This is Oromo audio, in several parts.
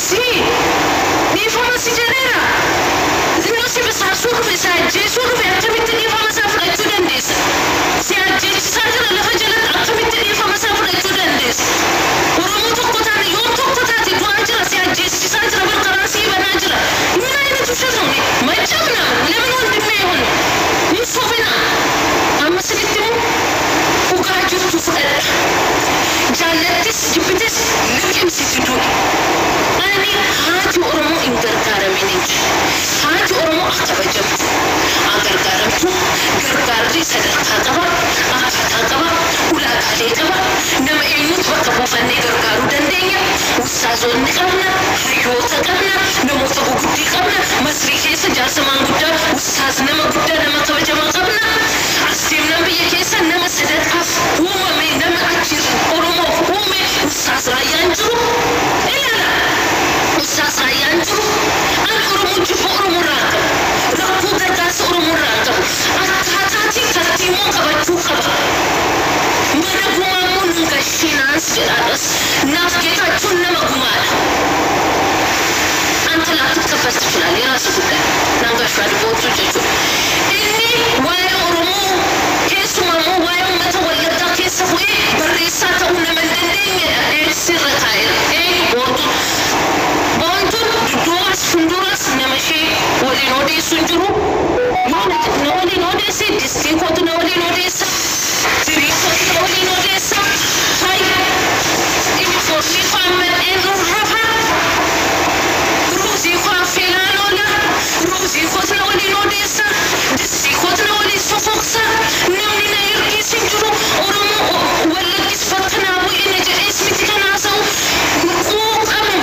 si dhiifama si jedheera zinoo si basaasuu dhufe si ajjeesuu dhufe akkamitti dhiifama isaa fudhachuu dandeessa si ajjeechisaa jira lafa jalatti akkamitti dhiifama isaa fudhachuu dandeessa oromoo tokko taate yoon tokko taate du'aa jira si ajjeechisaa jira barqaraa si banaa jira ምን አይነት ውሸት ነው ማይቻል ነው ለምን ወንድሜ ይሆን ይሶፈና አመስልትሙ ፉጋጅቱ ፍቀድ ጃለትስ ጅብትስ ልቅም ሲትዱ እኔ ሀጂ ኦሮሞ እንገርጋረሚን እንጂ ሀጂ ኦሮሞ አከበጀም አገርጋረምቱ ገርጋሪ ሰደርታ ቀባ አካታ ቀባ ኡላቃሌ ቀባ ነመኤኑት በከቦፈኔ ገርጋሩ ደንደኛ ውሳዞን ቀብና ህዮተ ቀብና ነሞተ ጉዲ ቀብና መስሪ ኬሰ ጃሰማን ጉዳ ውሳዝ ነመ ጉዳ ነመ ከበጀማ ቀብና አስቴም ነብየ ኬሰ ነመ ሰደቃፍ ወመ ነመ አጅር ኦሮሞ ወመ ውሳዝ ራያንጅሩ ኢላላ ውሳዝ ራያንጅሩ አን ኦሮሞ ጅፎ ኦሮሞ ራቀ ረኩ ገርጋስ ኦሮሞ ራቀ አካታቲ ከቲሞ ቀበቹ ቀባ መነጉማሙን ገሽናንስ ጀራስ ናፍ ጌታቹን ነመጉማላ አንተ ላትከፈስ ትችላል የራስ ጉዳይ ናንጋሽ አድቦቱ ጀጁ እኒ ዋይ ኦሮሞ ኬሱማሙ ዋይ መተወለዳ ኬሰፉ በሬሳ ተውነ መንደንደኝ ሲረታይር ቦንቱ ዱዋስ ፍንዱራስ ነመሼ ወሊኖዴ ሱንጅሩ ወሊኖዴ ሲዲስቲ ኮቱ ወሊኖዴ ሲሪኮቱ ወሊኖዴ ሃይ ኢንፎርሚ ፋመን ኤንሩራፋ روزي خوافينا لولا روزي خوتنا ولي نوديسا دسي خوتنا ولي سوفوكسا نمنا يركي سنجرو ورمو ولا كسفتنا وإن جاء اسمي تناسو نقوق أمم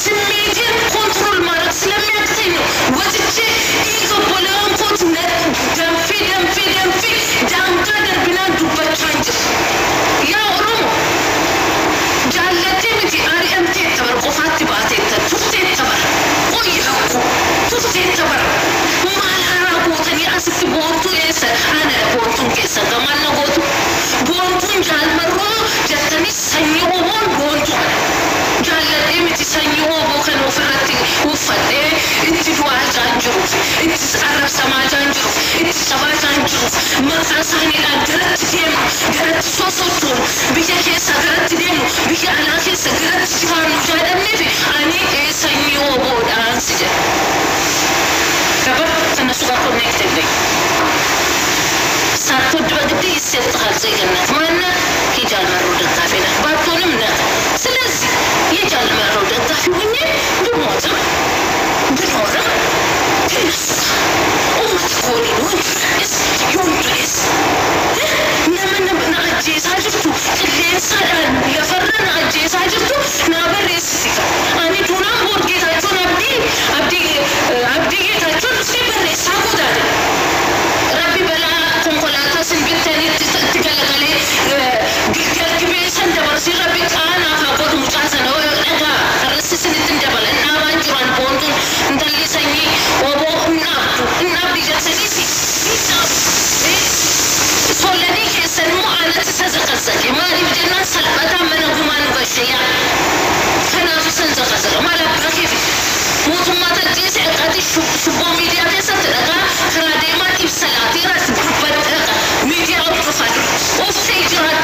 سميتين كنترول مارك سلمي أكتينو وتجي إيغا بولام خوتنا دمفي دامتا دربنا دوبا ترانجر يا ورمو جالتي متي آري أمتي تبر قفاتي باتي تتوتي تبر تفتين تبر ما لها قوتني أسف بورتو يسا أنا بورتو كيسا كمان نقوتو بورتو جال مرو جاتني سنيو بورتو جال إمتي سنيو بوكن وفرتي وفدي انتي دوا جانجرو انتي عرب سما جانجرو انتي سبا جانجرو مرقصاني أدرت ديما قرت صوصوتون بيا كيسا قرت ديمو بيا أنا كيسا قرت جفانو جادم نبي أني سنيو بود أنسجة كبر تنسوا كونكتد لي ساتود بقدي يستغل زي الناس ما لنا يجعل مرود الطافينا باركونم نا سلازي يجعل مرود الطافي وين بموتم بنورم تنسوا تقولي نونس يونس نما نعجيز هاجرتو اللي صار يفرنا نعجيز هاجرتو نابري سيكا أنا تونا بورجي تاجون أبدي تاجون سيبري ساكو داري ربي بلا كونكولاتا سنبتني تقلقلي قلقل كبيسان دبرسي ربي كانا فاقود مجازنا ويقلقا رسي سنتن دبل إنا بانجران بوندون ندلي سني وبو نابدي جاتسنيسي سولني كيسن معانا تسزقزقي ما نبدنا سلبتا من أقومان بشيا كنا في سنزقزق ما لبنا كيفي موتما تجيس عقاتي شبو ميديا كيسن تلقى كراديما إبسلاتي راس بروبات ميديا أبطفات وفسيجرات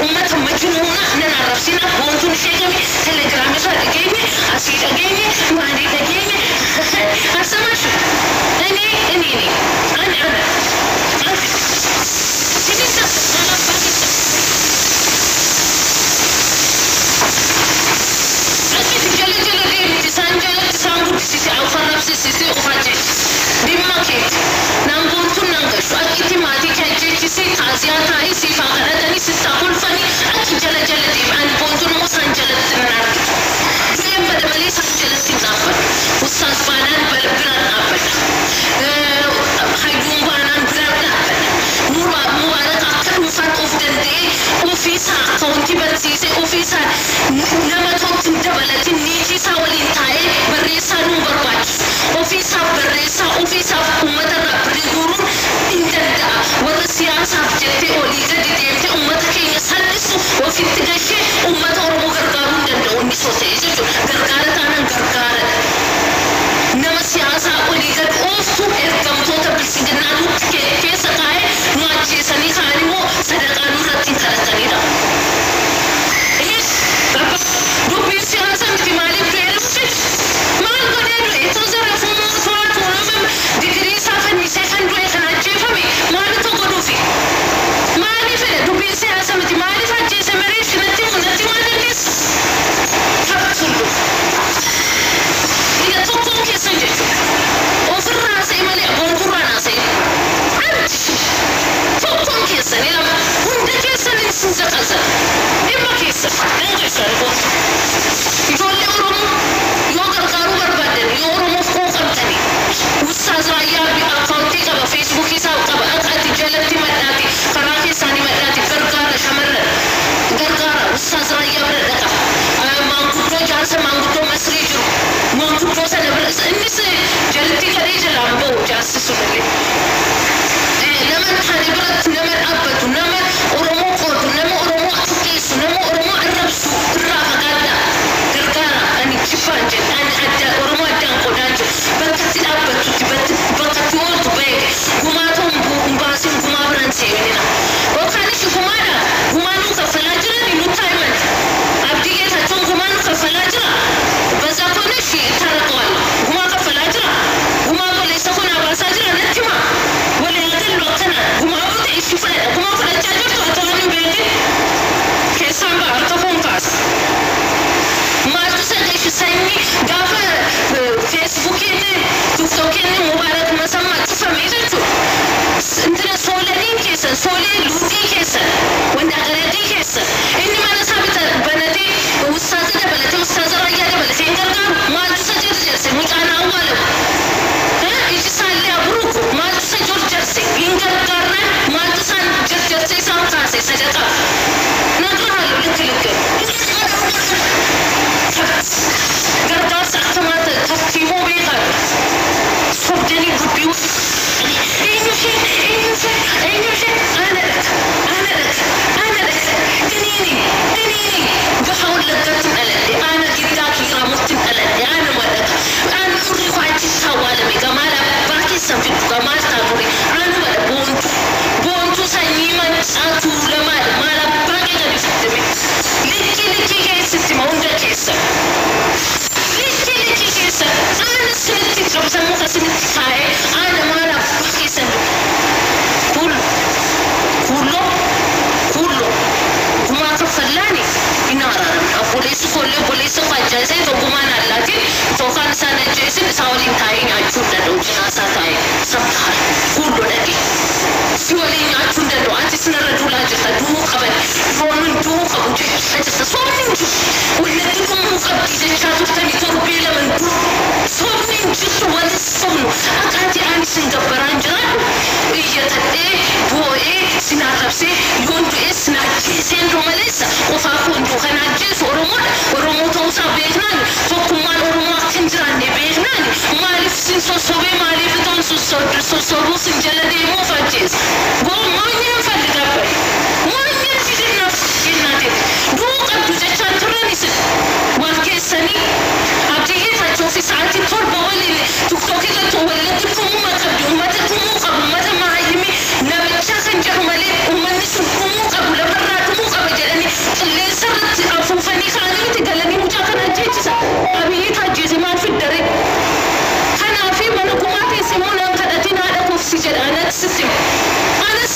أمتا مجنونة نعرف سينا بونتون شيكمي تلقرامي صادقيني أسيد أجيني ماني أجيني أسمع شو أنا sisi au farab sisi ufaje dimma ke nan gontu nan ga shu akiti mati kaje kisi taziya tayi sifa kadani sista kulfani aki jala jala di an gontu musan jala tinar yem bada mali sa jala sinafar ustaz banan balbran abad haydun banan bran abad mubarak akkan fat of the day ofisa kaunti batsise ofisa nama tontin dabalatin niji sawalin taye barresa numbarwach ofisa barresa ofisa ummata rabri gurun indanda wala siyasa jette oliga didemte ummata kenya salisu وفي facaasee tokkummaan allaatiin tookaan isaan ajjeesin isaa waliin taa'ee nyaachuu danda'u cinaasaa taa'ee sabtaan guddoo dhaqee si waliin nyaachuu danda'u ati sinarra duulaa jirta du'uu qaban fooniin du'uu qabu jechaa jirta soomniin jiru wallatti dhumuu qabdi jechaa turtanii torbee laman dura soomniin jirtu walis soomnu akkaati ani sin gabbaraan jiraadhu iyyatadhee boo'ee sin arrabsee yoon du'ee sin ajjeeseen maleessa qofaa kun du'u kan ajjeesu Oromoo ta'uusaa beeknaan tokkummaan Oromoo akka hin jiraanne beeknaan maaliif sin sossobee maaliif itoon sossobuu sin jala deemuuf ajjeesa maanyaan falligaa bari maanyaan fidinnaaf kennaate du'uu qabdu jechaan turanisin wal keessanii abdiyyee fachoo fi sa'aatii torba waliin tiktook irratti walitti dhumuma qabdi uummata dhumuu qabu uummata maayimi namichaa kan jedhu malee uummanni sun dhumuu qabu lafarraa dhumuu qaba jedhanii qilleensa irratti afuufanii kaaniiti galanii mucaa kana ajjeechisa abiyyiitu ajjeese maal fiddare kanaafi mana kumaa teesse immoo naan kadhatiin haadha koofsi jedha anas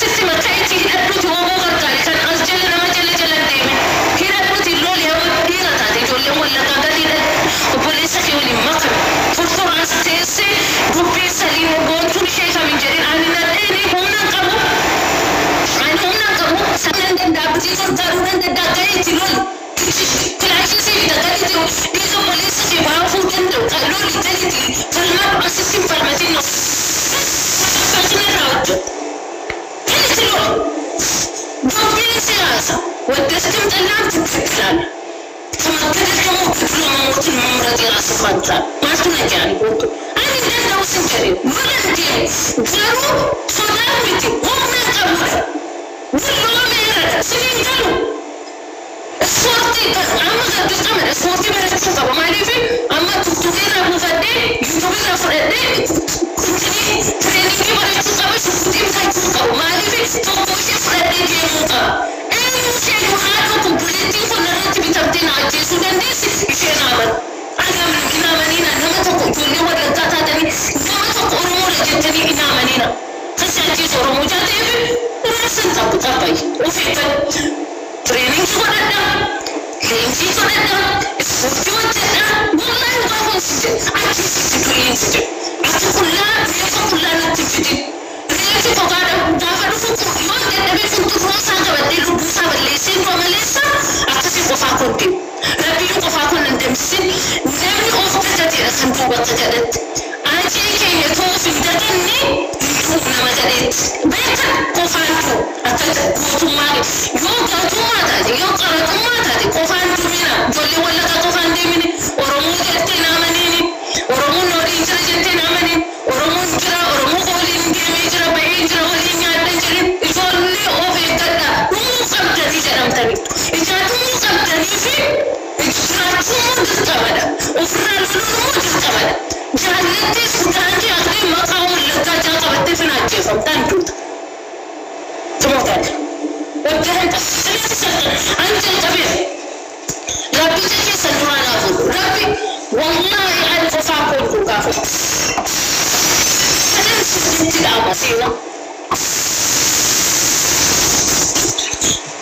sitti makka'itti hidhadhuuti homoo gargaari kan as jala nama jala deeme hidhadhuuti looli hamma dhiira taate ijoolleen wallaggaa gadiidha obboleessa kee waliin makame tortoraas teesse dubbii saliin goontuun ishee kamin jedhin ani nadheeni humnaan qabu sanan dandaabbii gargaaruu danda'a gaheetti loli kilaashisii bidagalitti dhiiga obboleessa kee baafuu danda'u loli galitti falmaa asitti hin falmatiin no dubbiin siyaasa waddastiin xallaan fuffilaan kama gadadamu fiffiluma mootin mamuratii raasifaataa maaltu nagaan gootu ani danda'u sin jedhe volantee garuu sodaa miti humnaan qabudha Willow meeradha siniin galu ispoortii amma gaggeeffamedha ispoortii barachuu qaba maaliif amma tuktukiirraa buufadhee yuutuubiirraa fudhadhee tireeningii barachuu qaba shukutii bitachuu qaba maaliif tokko ishee fudhadhee deemuu qaba eenyushee haadha kubbuleettiin kun irratti bitamtee na ajjeesuu dandeessi ishee naaman agamni inaamaniina nama tokko ijoollee wallaggaa taatanii nama tokko oromoodha jettanii inaamaniina kasi ajjeesu oromoo jaateef Rasan tabu tabai, ufetan training sodada, lensi sodada, sporti wajada, wallahi bahon sije, aji sije tuin sije, aku kulla nanti fidi, refi pokada, dafa du fuku, yon debe fuku rosa kabade lu busa balesi, romalesa, akasi kofa konti, rabi lu kofa kon nandemsin, nemni ofta tira kantu batajadat, aji kenya tofi dadani, nama jadet, beka kofantu, akata kutumari, yo karatumma tadi, kofantu mina, jolli wala ka kofande mini, oromo jette namanini, oromo nori jira jette namanini, oromo koli ngeme jira bayi jira wali nyadda jiri, jolli ofe gadda, qabdani jedhamtani, ijatumu qabdani fi ijatumu dirqamada, ofirraa lolumu dirqamada, jaallattis kutaanti akli maqaawul lakkaa qabatte finaajee famtaan duuta. Tumotaati. Wajjahan tasirratti anjal qabee rabbi keessa duraanaa fuudhu. Rabbi wallahi ani qofaa koodhu gaafa. Sadan sitti dhaama siima.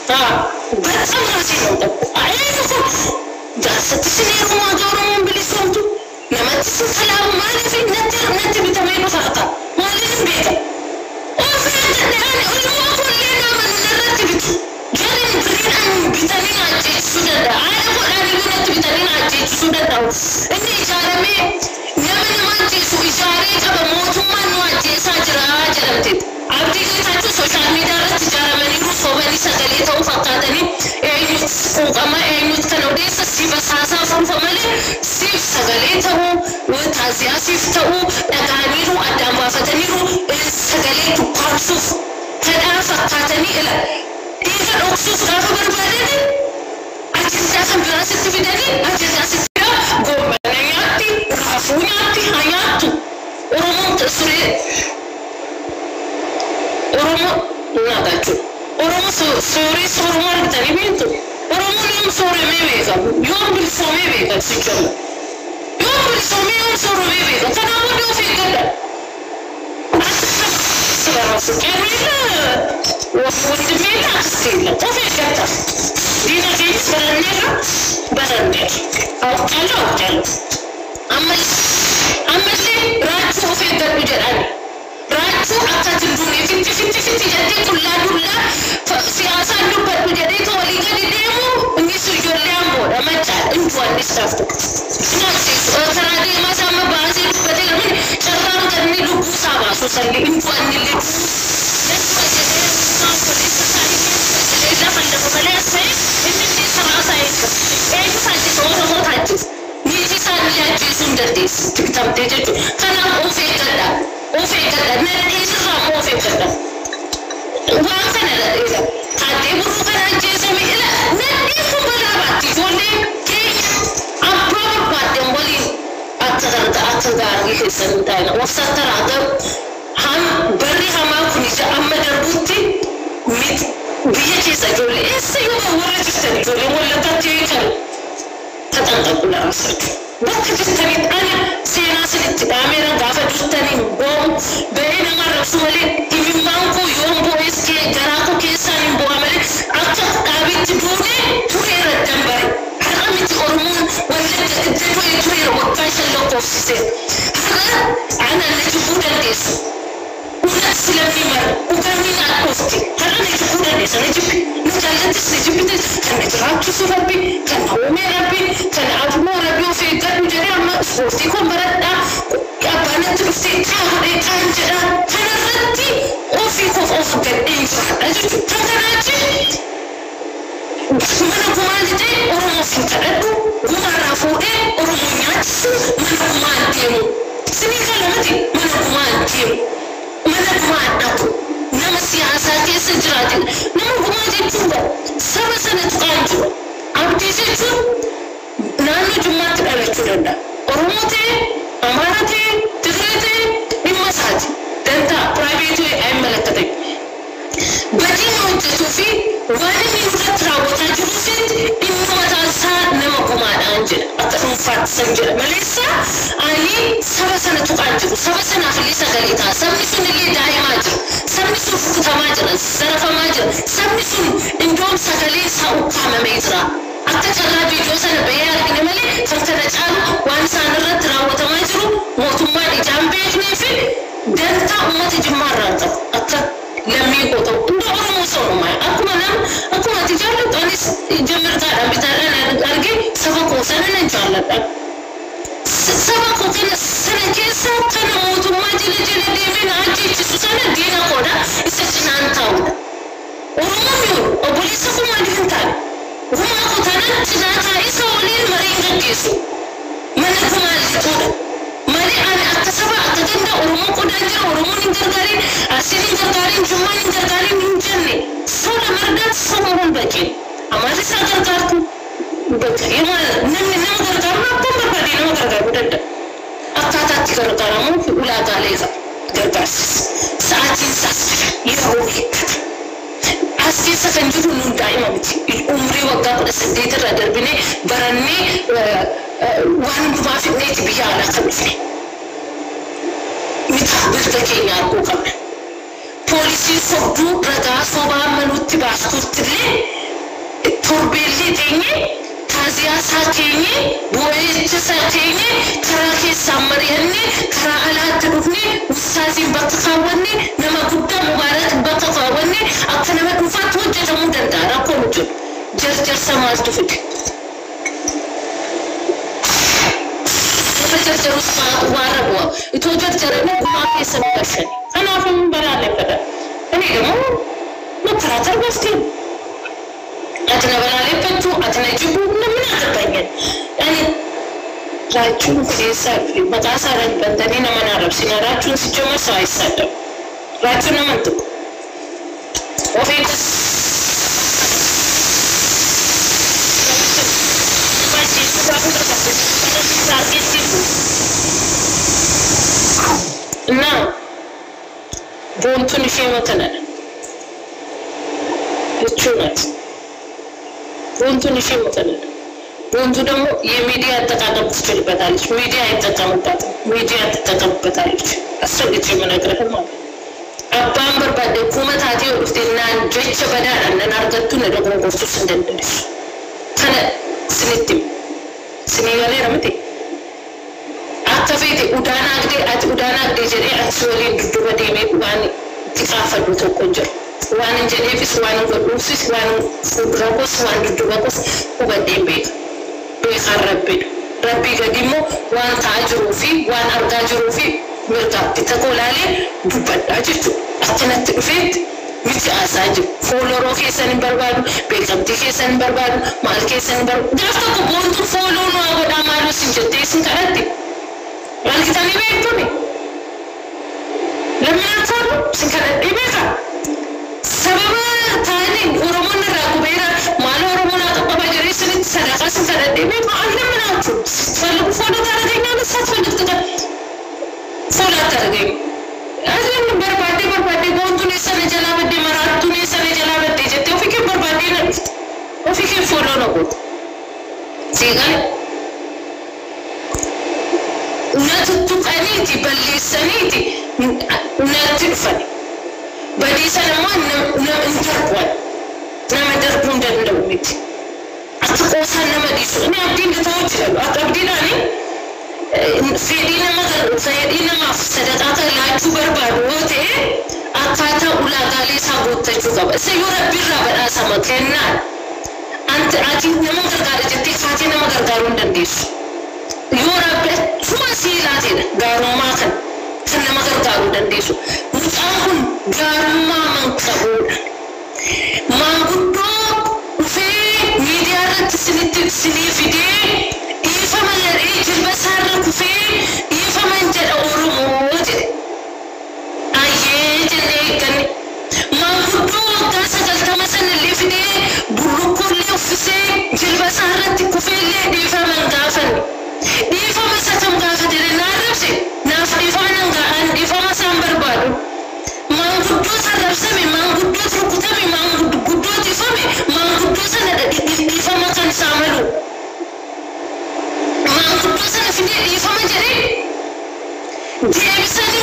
Baaxam raasii nuu dhabu. Ayeetu kun jaarsatti sineerumaa gauramuun bilisoomtu. Namatti si kalaamu maaliif natti bitamee dhufaata? Maaliif hin beeka? Ofii danda'ani olumaa kullee nama nurratti bitu. Gariin biriidhaan bitanii ajjeesisuu danda'a. Haala godhaan iyyuu natti bitanii ajjeesisuu danda'u. Inni ijaaramee nama ajjeesu ijaaree qaba mootummaan nu ajjeesaa jira jedhamte. Abdii Geetaachoo sooshaal miidiyaa irratti ijaaramaniiru sobanii sagalee ta'uu fakkaatanii eenyutti quuqama eenyutti kan odeessa si basaasaa fuufa malee siif sagalee ta'uu taasisaa siif ta'uu dhagaaniiru addaan baafataniiru sagalee tukkaamsuuf kadhaa fakkaatanii ila dhiiga dhoksuuf gaafa barbaadani ajandaa kan biraa sitti fidanii ajandaa sitti fidaa goommana nyaatti raafuu nyaatti haa nyaattu oromoon suree Oromo nagachu. Oromo sore Oromo argitanii beektu. Oromo yoom sooromee beeka. Yoom bilisoomee beeka sichooma. Yoom bilisoomee yoom sooromee beeka. Kanaafuu ni of eeggadha. Qeerroodha wajjimmeedha akkasiidha. Of eeggadha. Diina keenyas baranneerra برندي أو كلو أملي راجو في الدرب جراني راجو أكاد الدنيا في جدي كلها دولا سياسة دوبر بجدي تولي كدي ديمو نيسو جوليام بورا ما جال إنتوا نستفتو ناسي ترادي ما سامع بازي بدي لمن شرطان كدني دوبو سابا سوسالي إنتوا نيلي نتوا جدي ما بوليس ساري كده لا فلنا بملأ سيف إنتي سراسة إيه فاتي صورة مو تاجي نيجي سامي جيسون درديس تكتم تيجي كنا أوفي كذا نريد الرام أوفي كذا وأنا إذا هذي بروكنا جيسمي إلا نريد فبراباتي جوني كي أبرر بعدين ولي أتذكر يحسن تاينا وفترة هذا هم بري هما كنيجا أما دربوتي ميت بيجي سجولي إيش يوم ورا جستني جولي ولا تجيكر تتنقل كل أسرع وقت جستني أنا سيناس الاتدامير غافة جستني بوم بين مرة رسولي إمامكو يوم بويس كي جراكو كيسان بو عملي أكتر أبيت بوني تغير الدنبري حرامي تغرمون ولا تغير وقاش اللوكو سيسير أنا نجبود الديس ونفس لمي مرة وكامين أكوفتي هلا نجبود الديس نجب نجالتس نجبتس كان نجرابتس ربي كان هومي ربي كان عبمو ربي وفي قلب جري أما سفوفتيكم بردا أبانا تبفتي كاهري كان جرا كان ردي وفي خوف أوفق الإنفع أجل تنكراجي من قمالتي أرمو في كردو ومعرفوئي أرمو نياتس من قمالتيمو سني كلمتي من قمالتيمو من قمالتو نما سياسة كيس جراتي نما قمالتي توبا سبا سنة تقانجو عبدي سيتو نانو جمعت الأرجو لنا أرموتي أمانتي تغيرتي بمساجي دنتا برايفيتي أي ملكتي بدين وجدتو في وانا من فترة جروسيت إنه متاسا نما قمان أنجل أتنو فات سنجل مليسا أني سبا سنة تقانجل سبا سنة فليسا غليتا سمني سن اللي داي ماجر سمني سن فكتا ماجر سرفا ماجر سمني سن إندوم سغلي ساوكام ميزرا أتكرر فيديو سنة بيار إنمالي فرتنجان وانسان الرد راوة ماجرو موتما إجام بيجني في دلتا أمتي جمارات لم يقطع إنه أرمو صورو معي أكما تجارت أنيس جمرت على بتاعنا أرجع سبقو سنة نجارت سبقو كنا سنة كيسا كنا موتما جل ديمين عجي جسو سنة دينا قودا إستشنان تاودا ورمو أبوليسا كما دينتان هما قطانا تناتا إسا ولين مرين جيسو من كما لتودا مالي أنا أكتسبا أتجندا أرمو قدانجر أرمو نجرغارين أسيني نجرغارين جمع نجرغارين نجرني سولا مردات سومون بجين أمالي ساقرغاركو بكا يما نمي نمغرغارنا بمبر بدي نمغرغار بدندا أكتاتات غرغارمو في أولا غاليغا غرغارسيس ساعتين ساسفة يروي أسكي سفنجر نون دائما بتي الأمري وقت سديت الردر بني برني وان ما في نيت بيها على قبلني متحبر تكيني أركو قبل بوليسي صدو ردا صبا منوتي باسكو تري تربيلي تيني تازيا ساكيني بوئيت ساكيني كراكي سامريني كرا على تدفني وستازي بطخاوني نما قد مبارك بطخاوني أكنا ما كفات وجه جمودن دارا كونجو جرجر سماز تفك جرجر واربوا يتوجد جرني ما في سمكشني أنا في مبارك كذا أنا يوم نكراتر بسكين أتنا بلالي بتو أتنا جبوا من أكبرين يعني راجون كيسا في مقاسا بندني نما نعرف سينا راجون سجوا سايسا راجون نمتو وفي نعم بونتوني في مكاننا يتشونات بونتوني في مكاننا بونتو دمو يميديا تقاقب تشتري بتاليش ميديا يتقاقب بتاليش ميديا تقاقب بتاليش أصلا يتشي من أقرأ المال أبام برباد كومة هاتي ورفتي نان جيتش بدانا ننارغتو ندقون قرصو سندندنش كان سنتم سنيغالي رمتي أكفيتي ودانا أقدي جري أسولي دودو ديمي واني تكافدو توكونجر وان جنيفيس وان غلوسيس وان فودراكوس وان دودوكوس وبدين بيك ربي قديمو وان تاجرو في وان أرجاجرو في مرقب تقول عليه دبل أجتو أتنت فيت ميت أساجب فولورو كيسن بربادو بيكمتي كيسن بربادو مال كيسن بربادو دافتا كبونتو فولو نو أقول أمالو سنجتي سنكرتي مال كتاني بيكتوني لما أتفرو سنكرتي بيكا سبب تاني ورمون الرقبيرا مالو ورمون أقبا جريسن صدقا سنكرتي بيكا أهلا من أتفرو فولو تارجينا نسات فلتكتا فولا تارجين أزين بربادي بونتو نسان جلابدي مراتو نسان جلابدي جتي وفيك بربادي نفت وفيك فولو نقول سيغان نتتقنيتي بلسانيتي نتفني بدي سلمان نمترقوان نمدرقون دندوميتي أتقوصان نمديسو أنا أبدين لتوجه أبدين أني سيدنا ما صدقات لا تبر بروته أكاتا أولا قالي سابوت تجوكا سيورا بيرا بنا سمكنا أنت أتي نمغر قاري جتي خاتي نمغر قارون دنديس يورا بس شو سيلاتين قارون ماكن نمغر قارون دنديسو متأخن قارون ما من قبول ما قدوك وفي ميديا رتسني فيدي يفهم الرجل بس هذا كفين يفهم أنت الأورمود أيه جنيكن ما بدو داس قلت مثلا اللي في دي بروكو اللي في جل بس هذا كفين اللي يفهم الغافل يفهم ستم غافل لنا ربسي ناف يفهم عن يفهم سامبر بارو ما بدو سرب سمي ما بدو تركتمي ما بدو تفهمي ما بدو سنة يفهم كان سامرو ما في يفهم جري جيبسني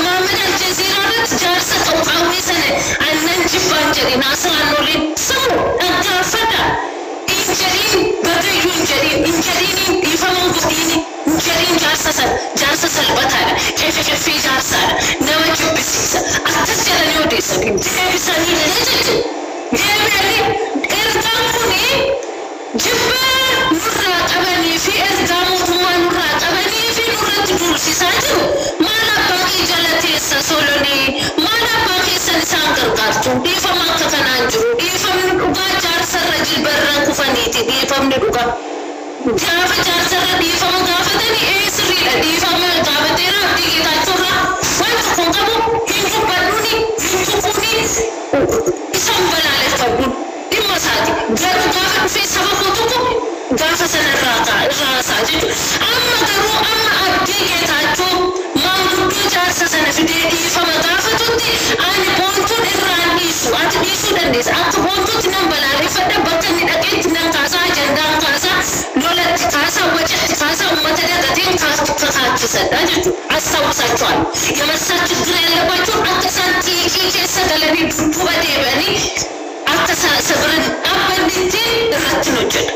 ما من الجزيرة جالسة توقعوي سنة أن نجيب جري ناصر نوري سمو أقافدا إنجرين بدو ينجرين إنجرين يفهمون قديني إنجرين جالسة سلبتها كيف في جالسة نوى جبسيسة أتسجل نوديسة جيبسني لنجد جيبني إرتاموني جبا نرى قبني في إرتامو نرى قبني في نرى تدرسي ساجو ما نبقي جلتي سسولوني ما نبقي سنسانكر قارتو إيفا ما تتنانجرو إيفا من نبقى جارسة رجل بران كفانيتي إيفا من نبقى جافة جارسة رجل إيفا ما قافتني إيه سريلا إيفا ما قافتنا أبدي تاجورا وانت قنقبو هنجو بدوني هنجو قوني إسام بلالي قبول إما سادي جارو قافت في سبب وطوكو قافة سنة الراسة جيتو أما درو أما أبدي تاجو ما نقدو جارسة سنة في دي إيفا ما قافتوتي أنا بونتون إرانيسو أتبيسو دنديس أكا بونتو تنام بلالي فدا بطني أكيد تنام كاسا جندان كاسا لولا تكاسا وجه تكاسا أمتا دقاتين كاسا سدا جيتو أساو ساچوان يمسا تجري لباچو أكسان تيكي كيسا غلبي دوبا ديباني أكسا سبرن أبندتين رتنوجد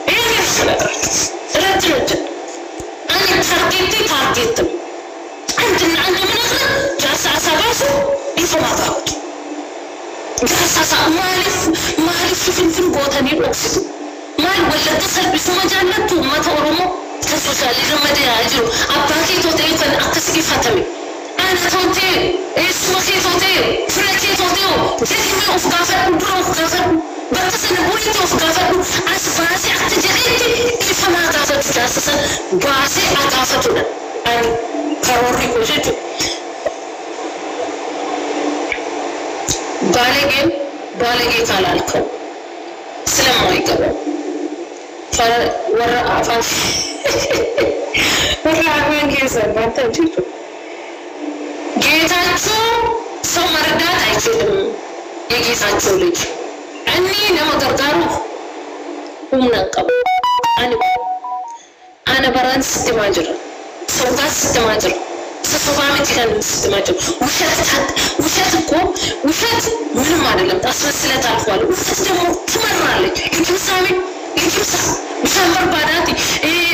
إيه يفسنا رتنوجد أنا تارجيتم عندنا من أغلى جالسة أساباسو إيفا ما ضاوت جالسة مالف في قوتاني الأكسدو مال ولا تصل بسما جالتو ما تورمو تسوسالي رمدي عجلو أباكي توتيو كان أكسكي فاتمي أنا توتيو اسمكي توتيو فرقي توتيو جديمي أفقافت برو أفقافت بقصة نبوليتي أفقافت أسباسي أكتجريتي إيفا ما أقافت جالسة باسي أقافتنا أنا كاروري كوجيتو بالغي كالالكو سلام عليكم ورا عفان كيسا باتا جيتو ጌታቸው ሰው መርዳት አይችልም የጌታቸው ልጅ እኔ ለመገርጋሩ ወምናቀው አነ በራን ስትማጅር ሰው ጋር ስትማጅር ሰፋሚት kan ስትማጅር ውሸት እኮ ውሸት ምንም አይደለም ታስመስለት አልፏል ውሸት ደግሞ ትመራለች ikimsa bishaan barbaadaati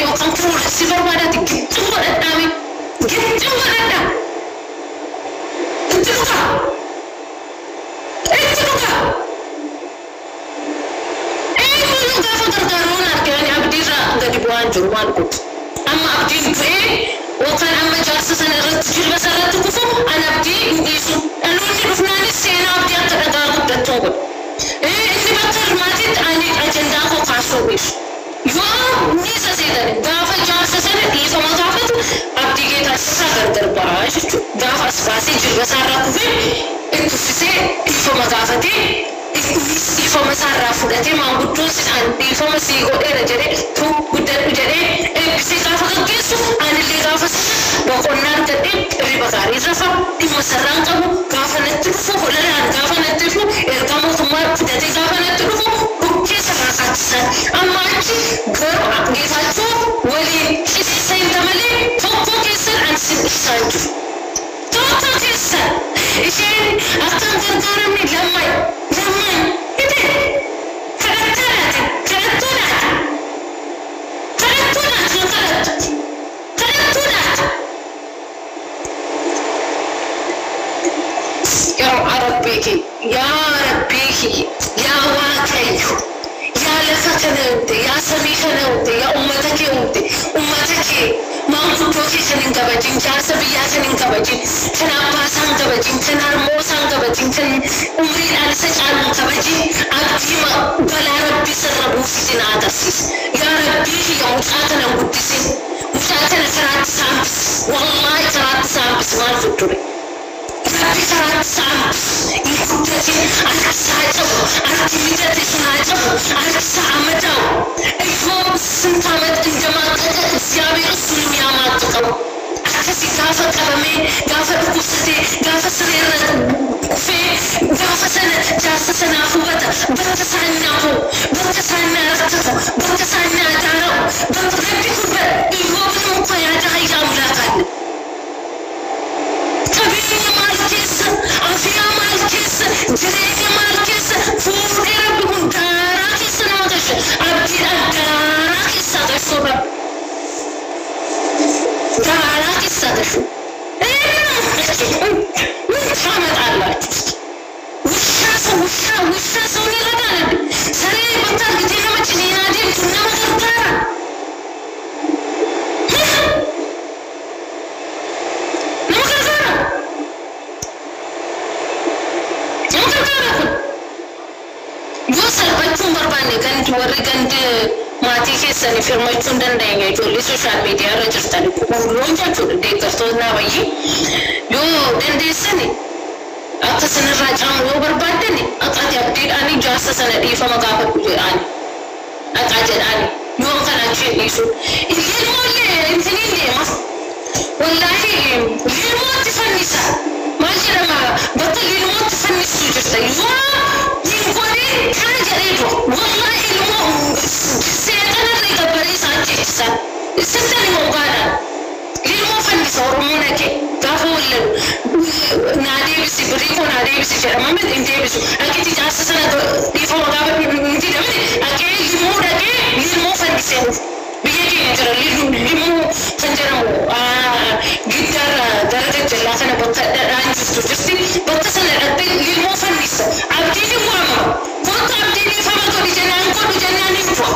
yookaan fuulessi barbaadaati gittuu godhadhaame gittuu godhadha itti dhugaa gaafa gargaaruun arganii abdiirraa gadi bu'aan jiru waan godhu amma abdiin bu'ee yookaan amma jaarsa sana irratti jilba sarratti kufu an abdii hin dhiisu dhaloonni dhufnaanis seenaa abdii akka dhagaa guddattuu godhu inni bakka hirmaatitti ani ajandaa koo kaasuu dhiisu yoo niisa seetan gaafa jaarsa sana dhiifama gaafatu abdii geetaasisaa gargar ba'aa jechuudha gaafa as baasee jilba sarraa kufee itti uffisee dhiifama gaafatee ifama sarraa fudhatee maanguddoon sidhaan dhiifama sii godheera jedhee tu guddadhu jedhee eebbisee gaafa gaggeessu anillee gaafa sana boqonnaa argadhee riba gaarii rafa dhimma sarraan qabu gaafa natti dhufu holalaan gaafa natti dhufu erga mootummaa fudhatee gaafa natti dhufu dhukkee sarraa kaachisaan amma achi garuu geetaachuu waliin qixeessa hin malee tokko keessan an sin ibsaan jiru tokko keessan isheen akkan gargaaramne lammaay ite karattunaati يا ربي يا واكي يا لفك نوت يا سميك نوت يا أمتك نوت أمتك ما كنتوكي كنين كبجين يا سبيا كنين كبجين كن أباسان كبجين كن أرموسان كبجين كن أمري أنسج عن كبجين أبدي ما بلا ربي سربو في جناتسيس يا ربي يا مشاكنا قدسين مشاكنا كرات سامس والله كرات سامس ما الفطوري ربي كرات سامس يكتتي أنا ساعته أنا تميتتي سناته أنا سامته أيوم سنتامت عندما تجد سيابي رسول يا ما تقو أكسي غافة كلامي غافة قصتي غافة سرير في غافة سنة جاسة سنة فوتا بتسعنا هو بتسعنا رتفو بتسعنا دارو بتربي كبر إيوه بنوقع يا جاي أملاكنا تبي مالكيس أفيا مالكيس جريء مالكيس فوق ربكم داراكيس نمطش أبدي داراكيس تدشوا داراكيس تدشوا محمد الله وشا سوني لدانا سري بطل قدينا مجنينا ديم تنا مغرطارا Kan warri gandi maatii keessanii firmachuun danda'eenya ijoollee sooshaal miidiyaa irra jirtan gurguroon jechuudha deeggartoonni naawayyi yoo dandeessani akka sanarraa caamu yoo barbaaddani aqaati abdiidhaanii jaarsa sana dhiifama gaafadhu jedhaani aqaa jedhaani yoo kan achi dhiisu ilmoollee intiniin deema wallaahi ilmootti fannisa maal jedhama bakka ilmootti fannisuu jirta yoo يقولي كان جريبه والله المو سيدنا اللي قبلي ساجيسا السنتني مقالا المو فني صورمونا كي كافو نادي بس بريكو نادي بس جرما من انتي بس اكيد جالسه سنه ديفو مقابل انتي دمني اكيد المو دكي المو فني سيو بيجي نجرا المو فنجرمو جدار درجه جلاسه بقى رانج تجستي بقى سنه ادي المو فني عبدي كنت عبديني فما كنت جنان كنت جناني فوا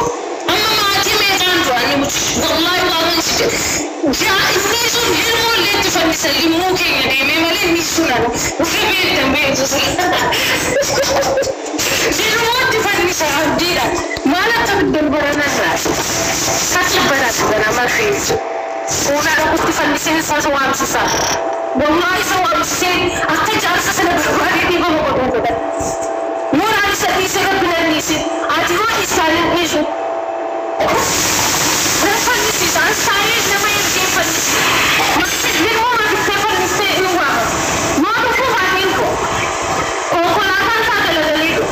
أما ما أتي ميدان فواني والله والله نسيت جاء النيسون هرمو اللي تفني سلمو كي يعني ميمالي نيسون أنا وفي بيت تنبيه تصل هرمو تفني سعبدينا ما لا تبدل برانا الناس كاتب بنات بنا ما خيز ونا ربط تفني سنسا سوام سسا والله سوام سين أتجار سسنا برباري دي بابا بدون كده Moral service regolarnisi, atimo isalin isu. Refanisi, an sai nama yang refanisi. Maksud dia mau refanisi luar. Mau tu hanin ko. Oh, kolakan tak ada lagi tu.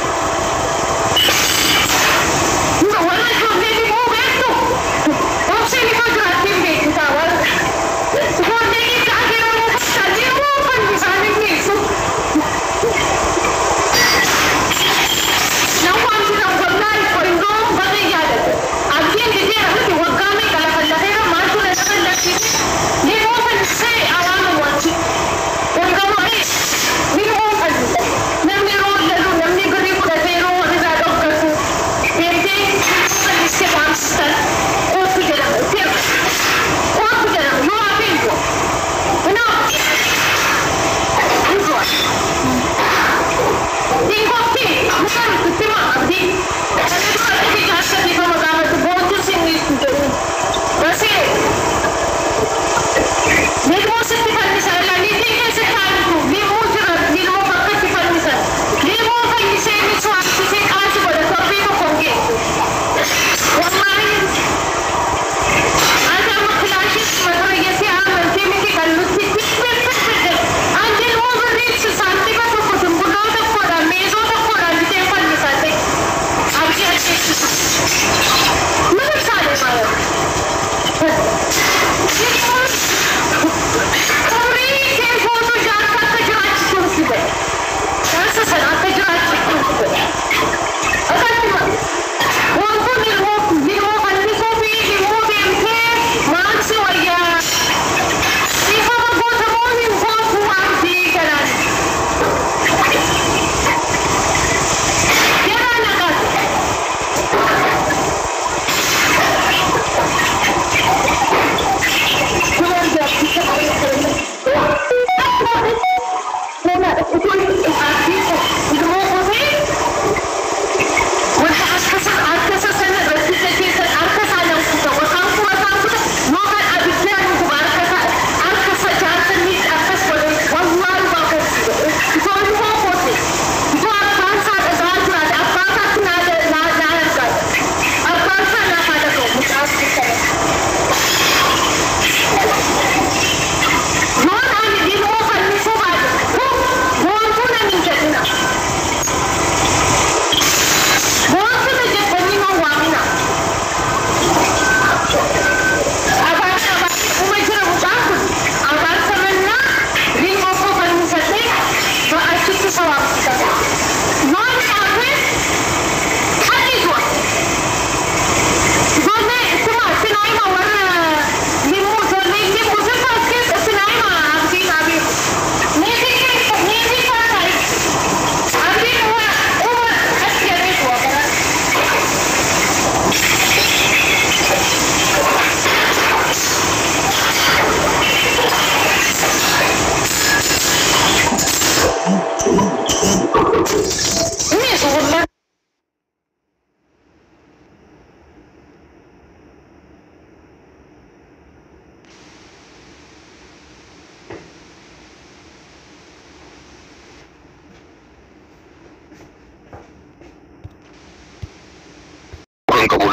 Nah, walau tu dia mau betul. Opsi ni kau gratis betul tawar. Kau ni kaki orang tadi mau refanisi isu. No one can apply for no money yet.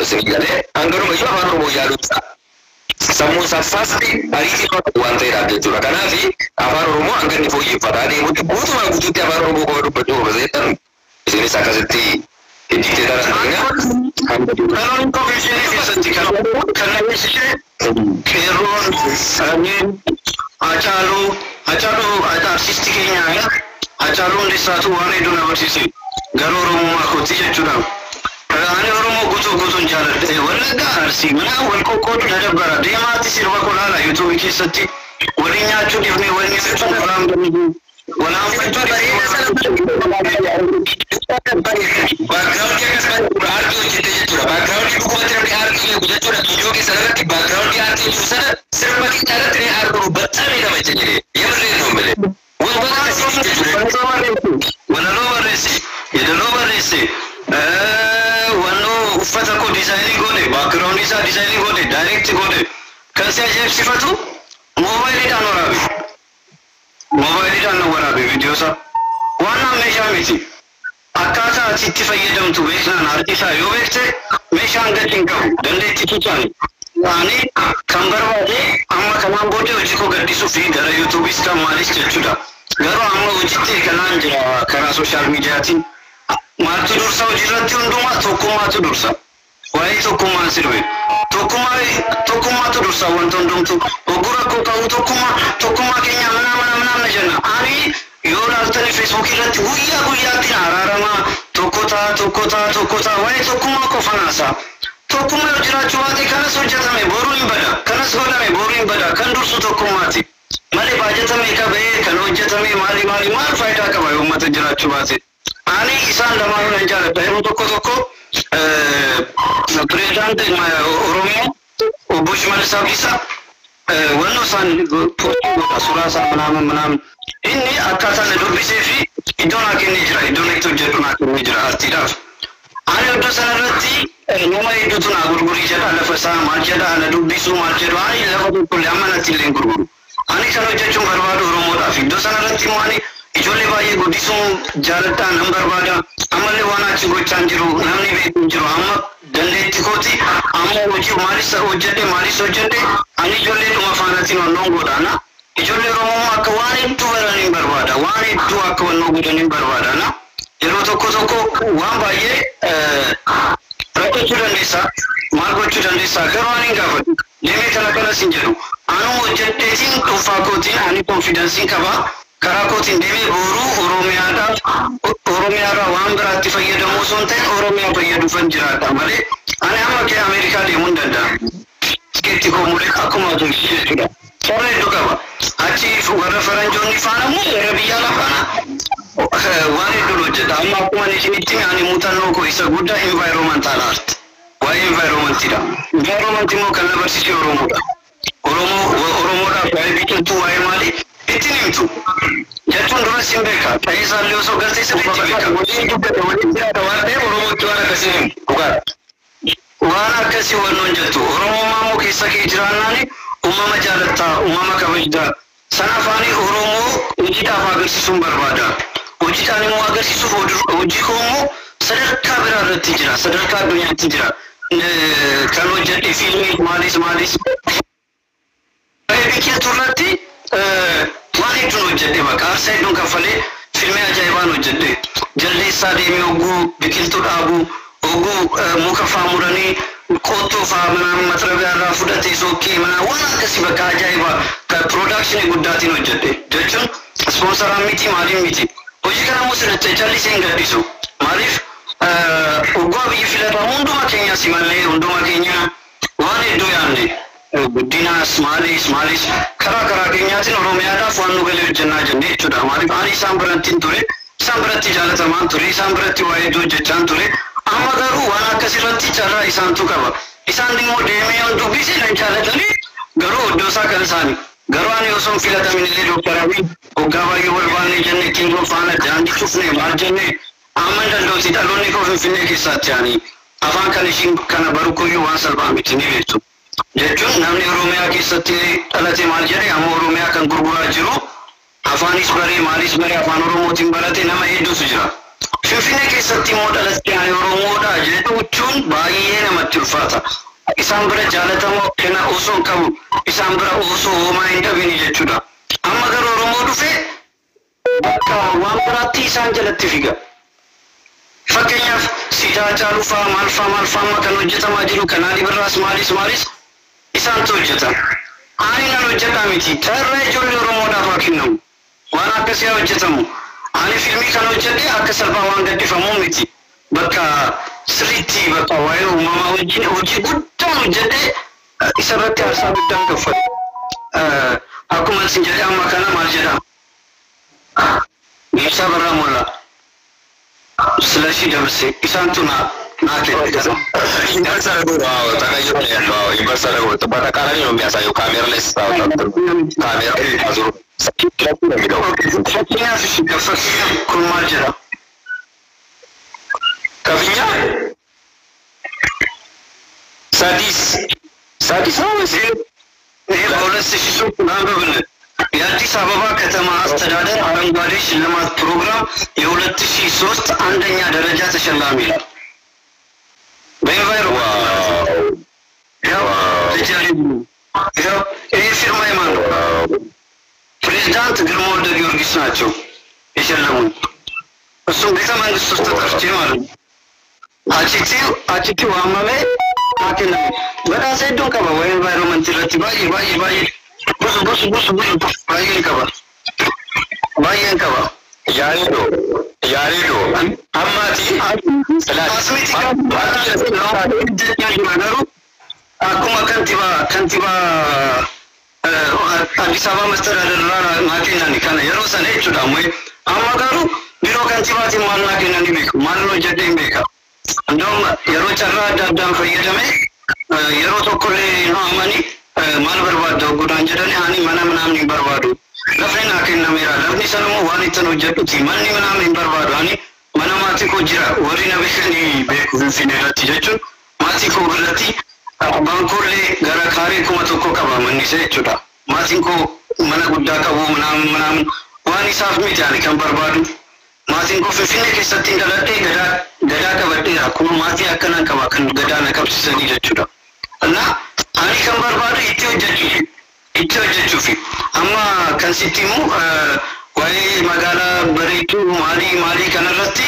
isin galee hangaruma iyyuu afaan Oromoo yaaduudha. Sammuu sassaasti ariitii waan ta'eedhaaf jechuudha. Kanaaf afaan Oromoo hanga inni fooyyeffataa deemuutti guutumaa guutuutti afaan Oromoo qofa dubbachuu qofa seetan isinis akkasitti hidhiittee taran Kanoon komishinii keessatti kan namni qeerroon sanyeen Hacaaluu artistii keenyaa Hacaaluu Hundeessaatu waan hedduu na barsiise garuu Oromummaa kootti jechuudha. Ani Oromoo guutuun jaaladha. Wallaggaa Arsii mana wal qoqqoodu na dabbara. Deemaatti sirba kolaala YouTube keessatti waliin nyaachuu dhiifnee waliin nyaachuun qoraan gammaduu. Walaanfachuu background akkasumas aartii hojjete jechuudha. Background dhugumatti namni aartii beeku jechuudha. Iddoo keessa irratti background aartii jiru sana sirba xiqqaa irratti ni argamu baxxamee nama jedhee yemarree nuu malee. Wantoota akkasii jechuudha. Yeedaloo barreesse. Wanno uffata ko dizaayinii godhe background isaa dizaayinii godhe direct godhe kan si ajaa'ibsiifatu moobaayiliidhaan waraabe. Moobaayiliidhaan waraabe viidiyoo isaa waan meeshaa miti. Akkaataa ati itti fayyadamtu beeknaan harkisaa yoo beekte meeshaan gadi hin qabu dandeettii tuutaani. Ani kan barbaade amma kanaan booda hojii koo gaddisuu fi gara yuutuubis kan maalis jechuudha. Garuu amma hojiitti eegalaan jira karaa sooshaal miidiyaatiin. Maaltu dursa hojiirratti hundumaa tokkummaatu dursa. Waa'ee tokkummaan sirbe. Tokkummaatu dursa wanta hundumtu. Oggura koo qabu tokkummaa keenya mana jenna. Ani yoo laaltanii Facebook irratti guyyaatti araaramaa tokkotaa waa'ee tokkummaa qofanaasa. Tokkummaa yoo jiraachuu baate kanas hojjetame boruu hin bada. Kanas godhame boruu hin bada. Kan dursu tokkummaati. Malee baajatame qabee kan hojjetame maal faayidaa qaba yoo uummata jiraachuu baate. Ani isaan lamaan nan jaaladha. Yeroo tokko pirezidaantii Oromoo obbo Shimallis Abdiisaa wanno isaan suuraa isaa manaaman inni akkaataa na dubbisee fi iddoo naa kennee jira. Iddoo itti hojjedhu naa kennee jira artiidhaaf. Ani iddoo sanarratti nama hedduutu naa gurgurii jedha lafa isaa maal jedha na dubbisuu maal jedhu ani lafa tokkollee amma natti illee gurguru. Ani kan hojjechuun barbaadu Oromoodhaaf iddoo sanarratti immoo ani ijoollee baay'ee guddisuun jaaladhaa nan barbaada. Ammallee waan achi gochaan jiru namni beeku jiru amma dandeetti kooti amma hojii maalis hojjedhe ani ijoollee dhuma faanaatiin wannoon godhaana. Ijoollee Oromoo akka waan hedduu baraniin barbaada. Waan hedduu akka wannoo godhaniin barbaadana. Yeroo tokko waan baay'ee rakkachuu dandeessa. Maal gochuu dandeessa garuu ani hin gaafadhu. Deemee kanas hin jedhu. Anuu hojjedheetiin dhuunfaa kootiin ani konfidansiin qaba. Karaa kootiin deemee booruu Oromiyaadhaa waan biraatti fayyadamu osoo hin ta'in Oromiyaa fayyaduufan jiraadha malee ani amma kee Ameerikaa deemuu hin danda'a. Tikeetti koo mulee akkuma tolchi jechuudha. Sorra hedduu qaba. Achi warra faranjoonni faana immoo gara biyya lafaana waan hedduu hojjeta. Amma akkuma isinitti ani muuxannoo koo isa guddaa environmental art. Waa'ee environmentidha. Environment immoo kan na barsiise Oromoodha. Oromoodhaaf waa'ee biqiltuu waa'ee maalii ittiin himtu. Jechuun dura siin beeka. Ta'ee isaallee osoo galtee sirriitti beeka. Waliin dubbata waliin jiraata waan ta'eef Oromootti waan akkasii himu. Dhugaadha. Waan akkasii wannoon jettu. Oromummaa immoo keessa kee jiraannaani uumama jaalattaa, uumama kabajdaa. Sana afaanii Oromoo hojiidhaaf agarsiisuun barbaada. Hojiidhaan immoo agarsiisuuf hojii koo immoo sadarkaa biraa irratti jira. Sadarkaa addunyaatti jira. Kan hojjedhe fiilmii maalis. Biqiltuu irratti waan hedduun hojjedhe bakka aarsaa hedduun kaffalee fiilmii ajaa'ibaan hojjedhe. Jaldeessaa deemee oguu biqiltuu dhaabuu, oguu muka faa muranii qottoo faa matarabiyaa irraa fudhatee sookee waan akkasii bakka ajaa'ibaa kan piroodakshinii guddaatiin hojjedhe. Jechuun ispoonsaraan miti maaliin miti. Hojii kana immoo sirriitti jallisee hin gadhiisu. Maaliif oguu biyyi filatamu hunduma keenya simallee hunduma keenya waan hedduu yaadne. Guddinaas maalis karaa keenyaatiin Oromiyaadhaaf waan nu galee hojjennaa jennee jechuudha. Maaliif ani isaan biratti ture, isaan biratti jaalatamaan ture, isaan biratti waa hedduu hojjechaan ture. Amma garuu waan akkasirratti carraa isaantu qaba. Isaan immoo deemee yoo dubbise nan jaalatanii garuu iddoo isaa kan isaanii. Garuu ani osoo filatamin illee Dr. Abiy hoggaa baay'ee barbaannee jennee Kingoo faana daandii cufnee maal jennee amma danda'uuti dhaloonni koo Finfinnee keessaatti yaanii afaan kan ishiin kana barukuyyuu waan salphaa miti ni beektu. Jechuun namni Oromiyaa keessatti dhalate maal jedhee amma Oromiyaa kan gurguraa jiru afaanis baree maalis baree afaan Oromootiin barate nama hedduutu jira. Finfinnee keessatti immoo dhalattii ani Oromoodha jechuun baay'ee namatti ulfaata. Isaan bira jaalatamoo kenna osoo hin qabu isaan bira osoo homaa hin dhabini jechuudha. Amma gara Oromoo dhufee bakka waan biraatti isaan jalatti figa. Fakkeenyaaf siidaa caalufaa maalfaa kan hojjetamaa jiru kanaan birraas maalis isaan hojjetan. Ani nan hojjetaa miti. Tarree ijoollee Oromoodhaaf haa kennamu. Waan akkasii hojjetamu. Ani filmii kan hojjedhe akka salphaa waan gadhiifamuu miti. Bakka sirriitti bakka waa'ee uumamaa wajjin hojii guddaan hojjedhe isarratti aarsaa guddaan kaffale. Akkuma isin jedhe amma kana maal jedhama? Ibsaa Barraa Mollaa. Silashii Damsee isaantu naa kenna. Inbarsa lagu tagayyoo yaaduu inbarsa lagu taphaata karaa yoo mi'aasaa kaamera leessa taa'u kaamera azuru. Fakkeenyaaf kun maal jedha? Kafinya sadis በሁለት ሺህ ሶስት አንብብልን የአዲስ አበባ ከተማ አስተዳደር አረንጓዴ ሽልማት ፕሮግራም የ2003 አንደኛ ደረጃ ተሸላሚ ይላል። በኢንቫይሮ ያው ይሄ ፊርማ የማን ነው? ፕሬዝዳንት ግርማ ወልደ ጊዮርጊስ ናቸው የሸለሙን። እሱም ቤተ መንግስት ውስጥ ተጠርቼ ማለት ነው። አቺቲው አማሜ አከነ በራሴ ዶን ከባ ወይ ኤንቫይሮንመንት ለቲ ባይ ቡስ ባይን ከባ ያሪዶ አማቲ ስላስሚቲ ነገሩ አኩማ ከንቲባ አዲስ አበባ መስተዳደር ማከናኒ ካነ የሮሰነ እቹዳሙ አማጋሩ ቢሮ ከንቲባቲ ማናከናኒ ቤክ ማንኖ ጀደኝ ቤካ እንደውም የሮ ጨራ ዳዳን ፈየደመ የሮ ተኮሌ ነው አማኒ ማን በርባደው ጉዳን ጀደኔ አኒ ምናምን ይበርባዱ ለፍሬና ከና ሜራ ለብኒ ሰለሞ ዋኒት ነው ጀዱቲ ማን ምናምን ይበርባዱ አኒ ማናማቲ ኮጅራ ወሪ ነብሽኒ ቤኩ ፊኔላቲ ጀቹን ማቲኮ ብለቲ ባንኮሌ ገራ ካሬ ኩመቶኮ ቀባ መንይሰ ቹዳ ማቲንኮ መነ ጉዳ ቀቡ ምናምን ዋኒ ሳፍ ሚታኒ ከንበርባዱ ማቲንኮ ፊፊኔ ከሰቲ እንደለደ ገዳ ቀበደ አኩ ማቲ አከናን ቀባ ከን ገዳ ነቀብሰኒ ጀቹዳ እና አኒ ከንበርባዱ ይተወጀቹ ፊ አማ ከንሲቲሙ ወይ መጋላ በሬቱ ማሊ ከነረቲ